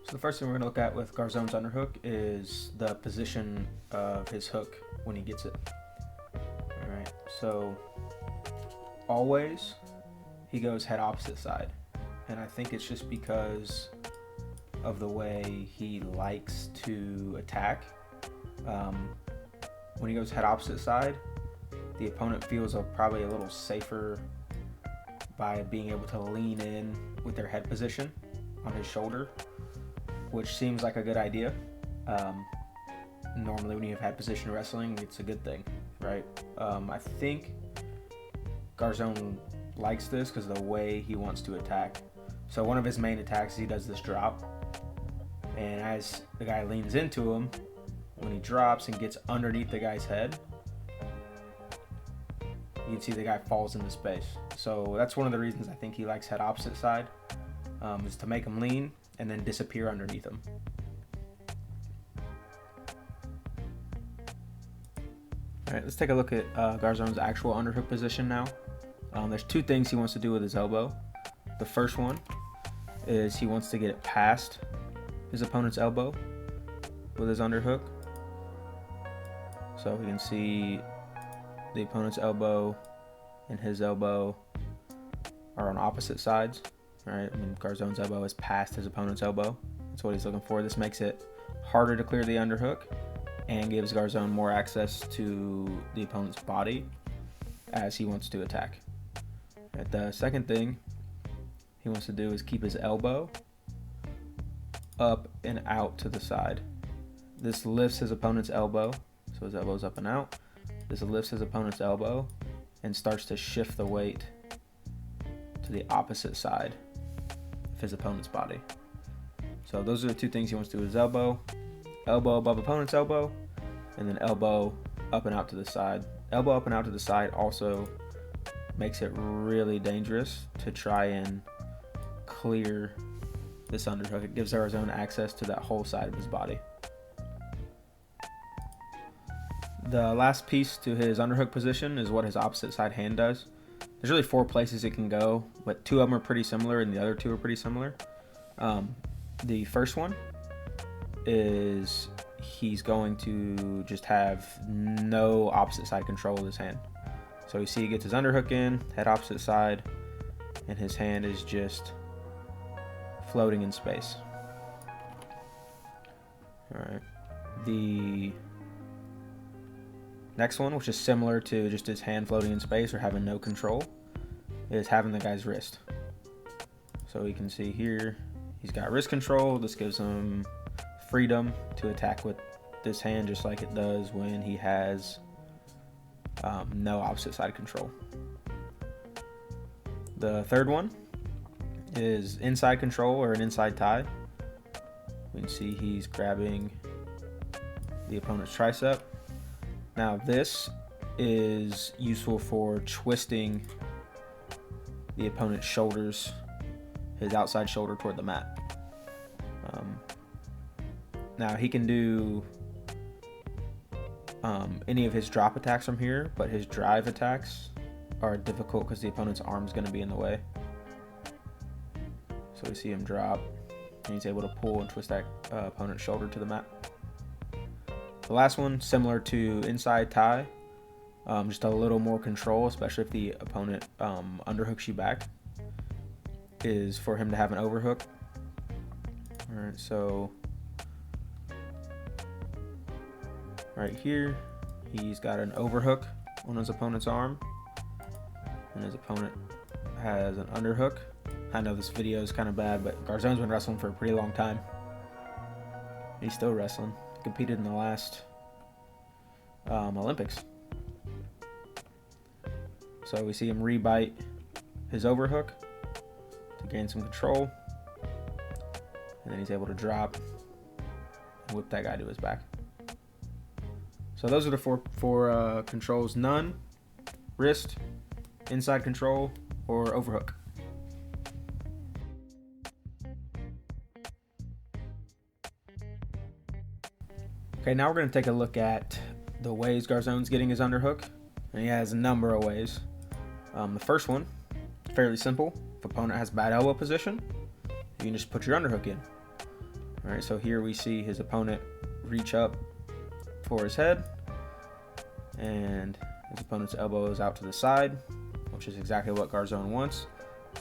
So the first thing we're going to look at with Garzon's underhook is the position of his hook when he gets it. Alright, so always he goes head opposite side. And I think it's just because of the way he likes to attack. When he goes head opposite side, the opponent feels probably a little safer by being able to lean in with their head position on his shoulder, which seems like a good idea. Normally when you have head position wrestling, it's a good thing, right? I think Garzon likes this because of the way he wants to attack. So one of his main attacks, he does this drop, and as the guy leans into him, when he drops and gets underneath the guy's head, you can see the guy falls into space. So that's one of the reasons I think he likes head opposite side, is to make him lean and then disappear underneath him. Alright, let's take a look at Garzon's actual underhook position now. There's two things he wants to do with his elbow. The first one is he wants to get it past his opponent's elbow with his underhook. So we can see the opponent's elbow and his elbow are on opposite sides, right? I mean, Garzon's elbow is past his opponent's elbow. That's what he's looking for. This makes it harder to clear the underhook and gives Garzon more access to the opponent's body as he wants to attack. Right, the second thing he wants to do is keep his elbow up and out to the side. This lifts his opponent's elbow, so his elbow's up and out. This lifts his opponent's elbow and starts to shift the weight to the opposite side of his opponent's body. So those are the two things he wants to do with his elbow. Elbow above opponent's elbow, and then elbow up and out to the side. Elbow up and out to the side also makes it really dangerous to try and clear this underhook. It gives Garzon access to that whole side of his body. The last piece to his underhook position is what his opposite side hand does. There's really 4 places it can go, but 2 of them are pretty similar and the other 2 are pretty similar. The first one is he's going to just have no opposite side control of his hand. So you see he gets his underhook in, head opposite side, and his hand is just floating in space. Alright. The next one, which is similar to just his hand floating in space or having no control, is having the guy's wrist. So you can see here, he's got wrist control. This gives him freedom to attack with this hand just like it does when he has no opposite side control. The third one is inside control or an inside tie. We can see he's grabbing the opponent's tricep. Now this is useful for twisting the opponent's shoulders, his outside shoulder toward the mat. Now he can do any of his drop attacks from here, but his drive attacks are difficult because the opponent's arm is going to be in the way. So we see him drop, and he's able to pull and twist that opponent's shoulder to the mat. The last one, similar to inside tie, just a little more control, especially if the opponent underhooks you back, is for him to have an overhook. Alright, so right here, he's got an overhook on his opponent's arm, and his opponent has an underhook. I know this video is kind of bad, but Garzon's been wrestling for a pretty long time. He's still wrestling. He competed in the last Olympics. So we see him rebite his overhook to gain some control, and then he's able to drop and whip that guy to his back. So those are the four controls: none, wrist, inside control, or overhook. Okay, now we're going to take a look at the ways Garzon's getting his underhook, and he has a number of ways. The first one, fairly simple. If opponent has bad elbow position, you can just put your underhook in. All right, so here we see his opponent reach up for his head, and his opponent's elbow is out to the side, which is exactly what Garzon wants.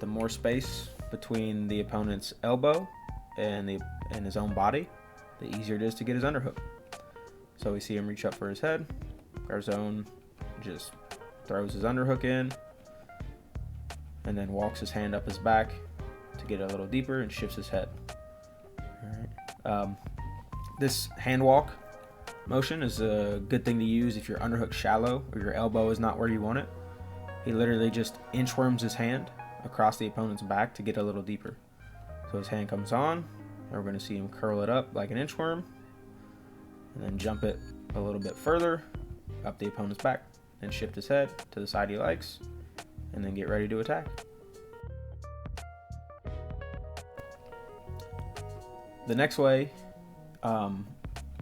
The more space between the opponent's elbow and his own body, the easier it is to get his underhook. So we see him reach up for his head. Garzon just throws his underhook in, and then walks his hand up his back to get a little deeper and shifts his head. All right. This hand walk motion is a good thing to use if your underhook's shallow or your elbow is not where you want it. He literally just inchworms his hand across the opponent's back to get a little deeper. So his hand comes on, and we're going to see him curl it up like an inchworm, and then jump it a little bit further up the opponent's back, and shift his head to the side he likes, and then get ready to attack. The next way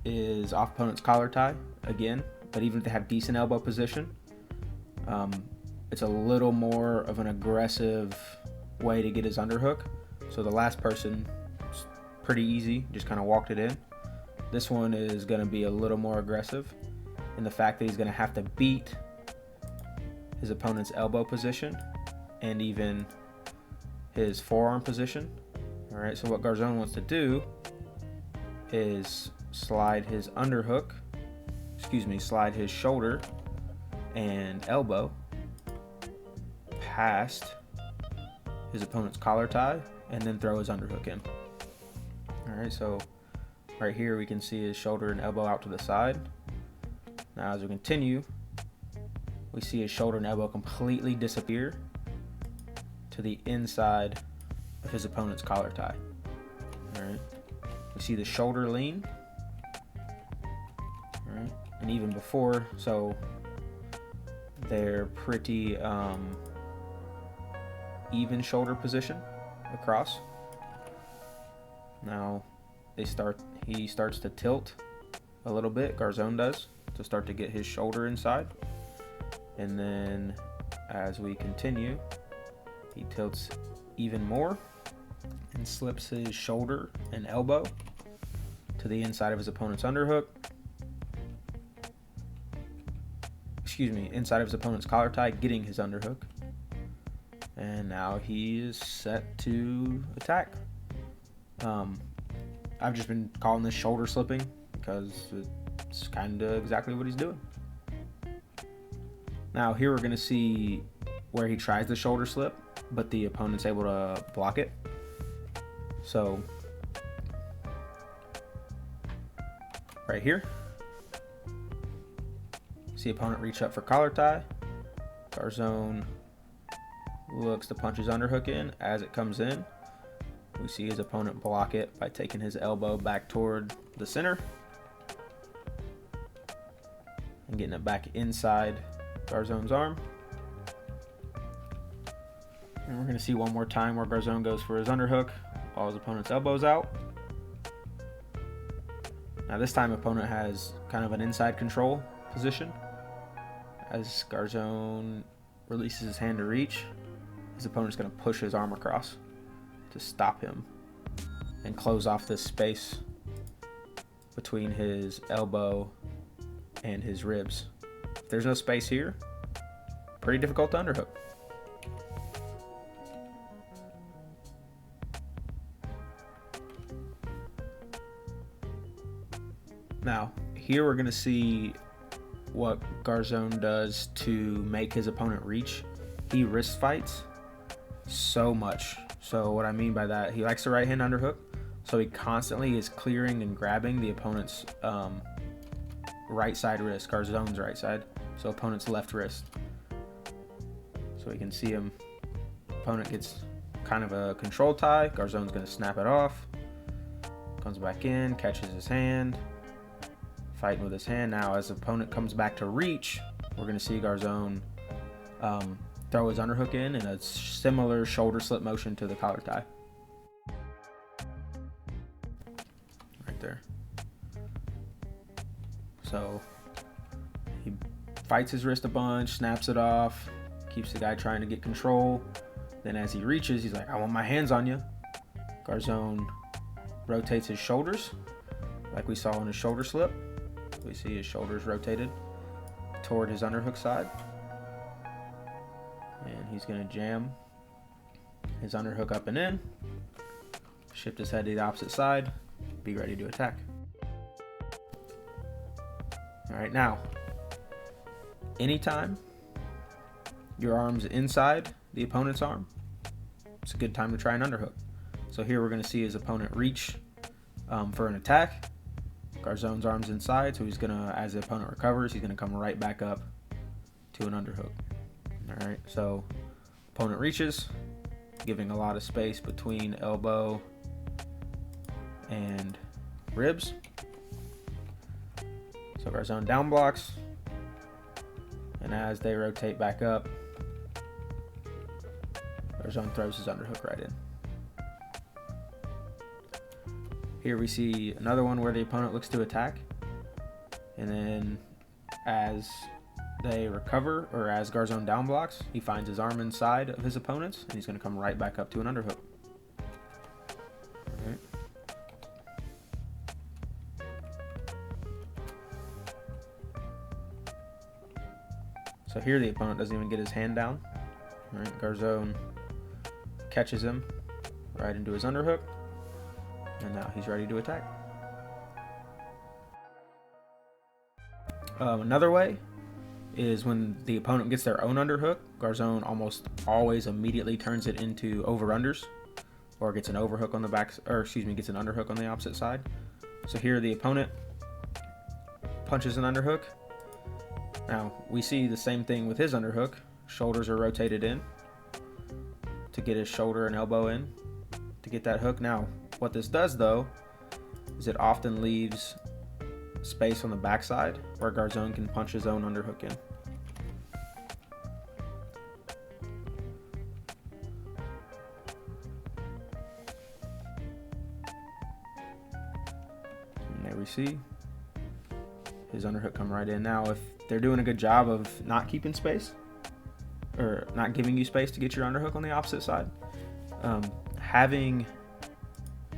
is off opponent's collar tie again, but even if they have decent elbow position, it's a little more of an aggressive way to get his underhook. So the last person, it's pretty easy, just kind of walked it in. This one is going to be a little more aggressive in the fact that he's going to have to beat his opponent's elbow position and even his forearm position. All right, so what Garzon wants to do is slide his shoulder and elbow past his opponent's collar tie and then throw his underhook in. All right, so right here we can see his shoulder and elbow out to the side. Now as we continue, we see his shoulder and elbow completely disappear to the inside of his opponent's collar tie. All right, we see the shoulder lean. All right, and even before, so they're pretty even shoulder position across. Now he starts to tilt a little bit, Garzon does, to start to get his shoulder inside. And then as we continue, he tilts even more and slips his shoulder and elbow to the inside of his opponent's underhook. Inside of his opponent's collar tie, getting his underhook. And now he is set to attack. I've just been calling this shoulder slipping because it's kind of exactly what he's doing. Now here we're going to see where he tries the shoulder slip, but the opponent's able to block it. So right here, see opponent reach up for collar tie. Garzon looks to punch his underhook in. As it comes in, we see his opponent block it by taking his elbow back toward the center and getting it back inside Garzon's arm. And we're going to see one more time where Garzon goes for his underhook while his opponent's elbow's out. Now this time opponent has kind of an inside control position. As Garzon releases his hand to reach, his opponent's going to push his arm across to stop him and close off this space between his elbow and his ribs. If there's no space here, pretty difficult to underhook. Now, here we're going to see what Garzon does to make his opponent reach. He wrist fights so much. So what I mean by that, he likes the right hand underhook, so he constantly is clearing and grabbing the opponent's right side wrist, Garzon's right side, so opponent's left wrist. So we can see him, opponent gets kind of a control tie, Garzon's going to snap it off, comes back in, catches his hand, fighting with his hand. Now as the opponent comes back to reach, we're going to see Garzon throw his underhook in a similar shoulder slip motion to the collar tie. Right there. So he fights his wrist a bunch, snaps it off, keeps the guy trying to get control. Then as he reaches, he's like, I want my hands on you. Garzon rotates his shoulders, like we saw in his shoulder slip. We see his shoulders rotated toward his underhook side. And he's going to jam his underhook up and in, shift his head to the opposite side, be ready to attack. All right, now, anytime your arm's inside the opponent's arm, it's a good time to try an underhook. So here we're going to see his opponent reach for an attack. Garzon's arm's inside, so he's going to, as the opponent recovers, he's going to come right back up to an underhook. All right, so opponent reaches, giving a lot of space between elbow and ribs. So Garzon down blocks, and as they rotate back up, Garzon throws his underhook right in. Here we see another one where the opponent looks to attack, and then as they recover, or as Garzon down blocks, he finds his arm inside of his opponent's, and he's going to come right back up to an underhook. All right. So here the opponent doesn't even get his hand down. All right, Garzon catches him right into his underhook, and now he's ready to attack. Another way is when the opponent gets their own underhook, Garzon almost always immediately turns it into over-unders, or gets an overhook on the back, or excuse me, gets an underhook on the opposite side. So here the opponent punches an underhook. Now we see the same thing with his underhook. Shoulders are rotated in to get his shoulder and elbow in to get that hook. Now what this does though is it often leaves space on the backside where Garzon can punch his own underhook in. And there we see his underhook come right in. Now if they're doing a good job of not keeping space, or not giving you space to get your underhook on the opposite side, having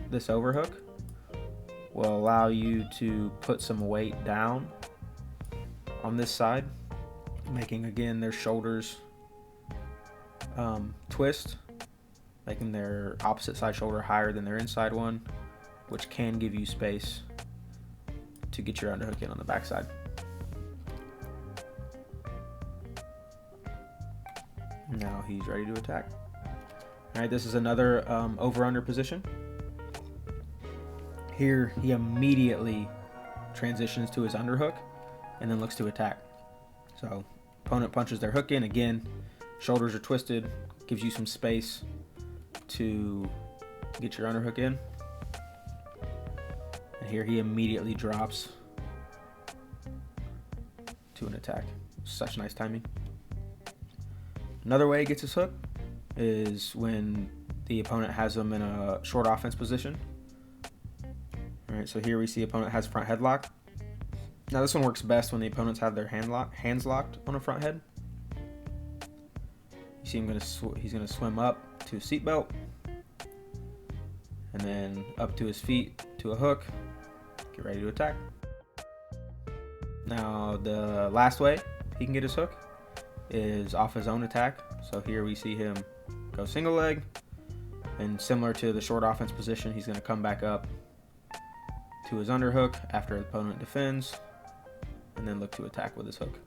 this overhook will allow you to put some weight down on this side, making again their shoulders twist, making their opposite side shoulder higher than their inside one, which can give you space to get your underhook in on the backside. Now he's ready to attack. All right, this is another over-under position. Here he immediately transitions to his underhook and then looks to attack. So opponent punches their hook in. Again, shoulders are twisted, gives you some space to get your underhook in. And here he immediately drops to an attack. Such nice timing. Another way he gets his hook is when the opponent has him in a short offense position. All right, so here we see opponent has front headlock. Now this one works best when the opponents have their hands locked on a front head. You see he's gonna swim up to a seatbelt, and then up to his feet to a hook. Get ready to attack. Now the last way he can get his hook is off his own attack. So here we see him go single leg, and similar to the short offense position, he's gonna come back up to his underhook after the opponent defends, and then look to attack with his hook.